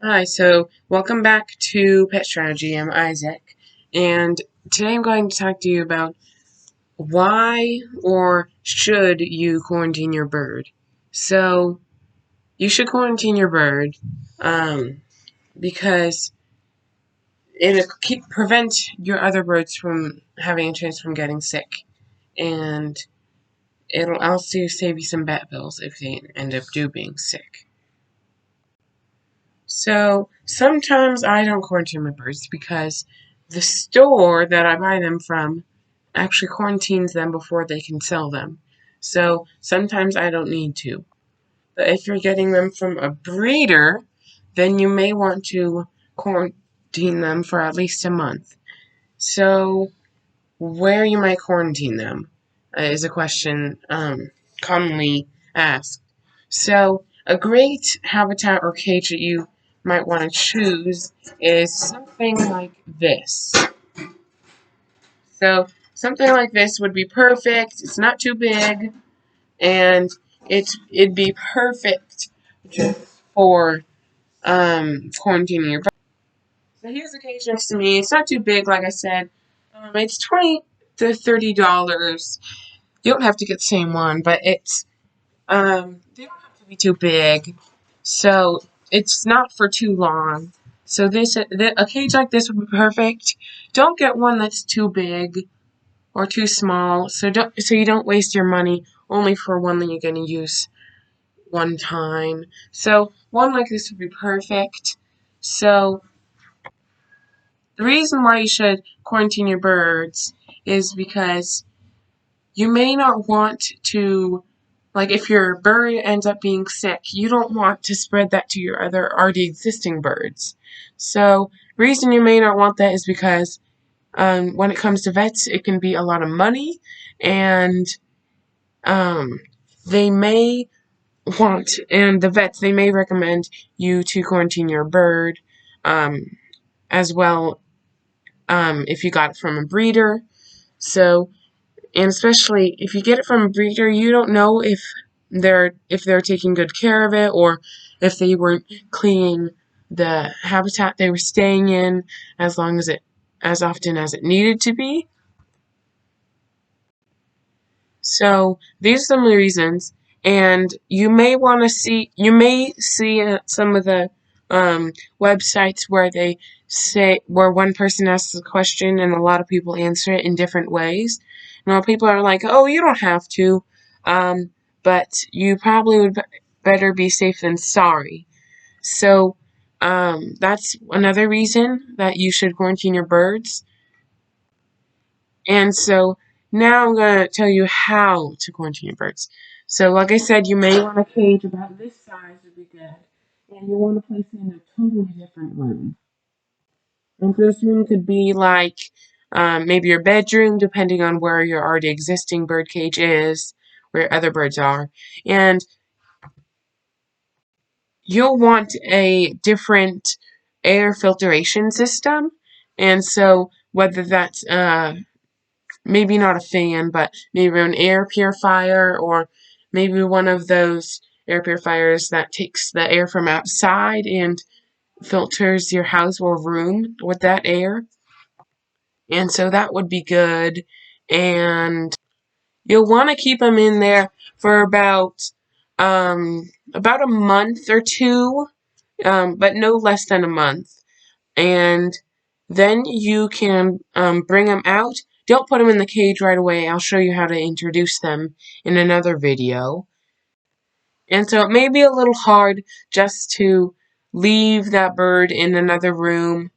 Hi, so welcome back to Pet Strategy. I'm Isaac, and today I'm going to talk to you about why or should you quarantine your bird. So, you should quarantine your bird because it'll prevent your other birds from having a chance from getting sick, and it'll also save you some vet bills if they end up being sick. So sometimes I don't quarantine my birds because the store that I buy them from actually quarantines them before they can sell them. So sometimes I don't need to. But if you're getting them from a breeder, then you may want to quarantine them for at least a month. So where you might quarantine them is a question commonly asked. So, a great habitat or cage that you might want to choose is something like this. So, something like this would be perfect. It's not too big, and it'd be perfect just for quarantining your. So here's the cage next to me. It's not too big, like I said. It's $20 to $30. You don't have to get the same one, but they don't have to be too big, so it's not for too long. So a cage like this would be perfect. Don't get one that's too big or too small, so you don't waste your money only for one that you're going to use one time. So one like this would be perfect. So the reason why you should quarantine your birds is because you may not want to, like, if your bird ends up being sick, you don't want to spread that to your other already existing birds. So, the reason you may not want that is because when it comes to vets, it can be a lot of money, and um, they may the vets, they may recommend you to quarantine your bird um, as well if you got it from a breeder. So, and especially if you get it from a breeder, you don't know if they're taking good care of it or if they weren't cleaning the habitat they were staying in as often as it needed to be. So these are some of the reasons, and you may see some of the websites where they say where one person asks a question and a lot of people answer it in different ways. Now people are like, "Oh, you don't have to," um, but you probably would better be safe than sorry. So that's another reason that you should quarantine your birds. And so now I'm going to tell you how to quarantine your birds. So, like I said, you may want a cage about this size would be good. And you want to place it in a totally different room. And this room could be like maybe your bedroom, depending on where your already existing bird cage is, where other birds are. And you'll want a different air filtration system. And so, whether that's maybe not a fan, but maybe an air purifier or maybe one of those air purifiers that takes the air from outside and filters your house or room with that air. And so that would be good. And you'll want to keep them in there for about a month or two, but no less than a month. And then you can bring them out. Don't put them in the cage right away. I'll show you how to introduce them in another video. And so it may be a little hard just to leave that bird in another room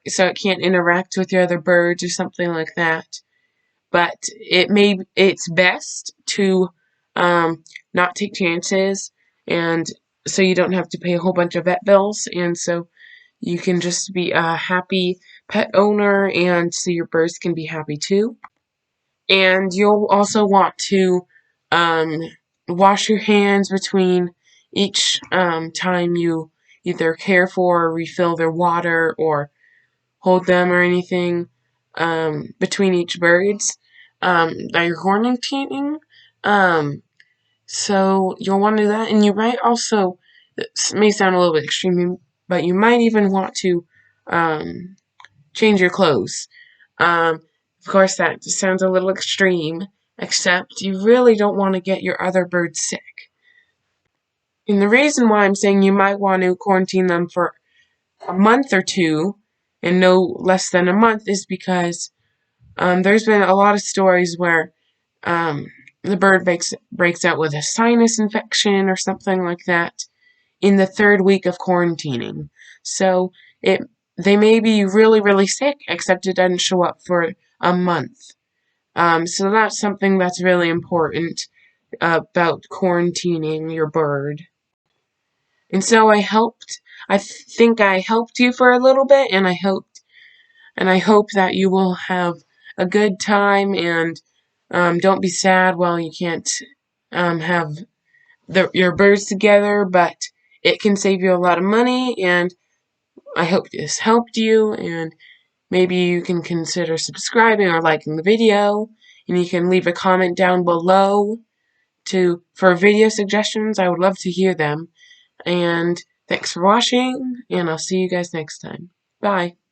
so it can't interact with your other birds or something like that. But it's best to not take chances, and so you don't have to pay a whole bunch of vet bills, and so you can just be a happy pet owner, and so your birds can be happy too. And you'll also want to um, wash your hands between each time you either care for or refill their water or hold them or anything between each birds that you're quarantining. Um, so you'll want to do that, and you might also, this may sound a little bit extreme, but you might even want to change your clothes. Of course, that sounds a little extreme, except you really don't want to get your other birds sick. And the reason why I'm saying you might want to quarantine them for a month or two, and no less than a month, is because there's been a lot of stories where the bird breaks out with a sinus infection or something like that in the third week of quarantining. So they may be really, really sick, except it doesn't show up for a month. So that's something that's really important about quarantining your bird. And so I think I helped you for a little bit, and I hope that you will have a good time, and don't be sad while you can't have your birds together, but it can save you a lot of money, and I hope this helped you, and maybe you can consider subscribing or liking the video, and you can leave a comment down below for video suggestions. I would love to hear them. And thanks for watching, and I'll see you guys next time. Bye.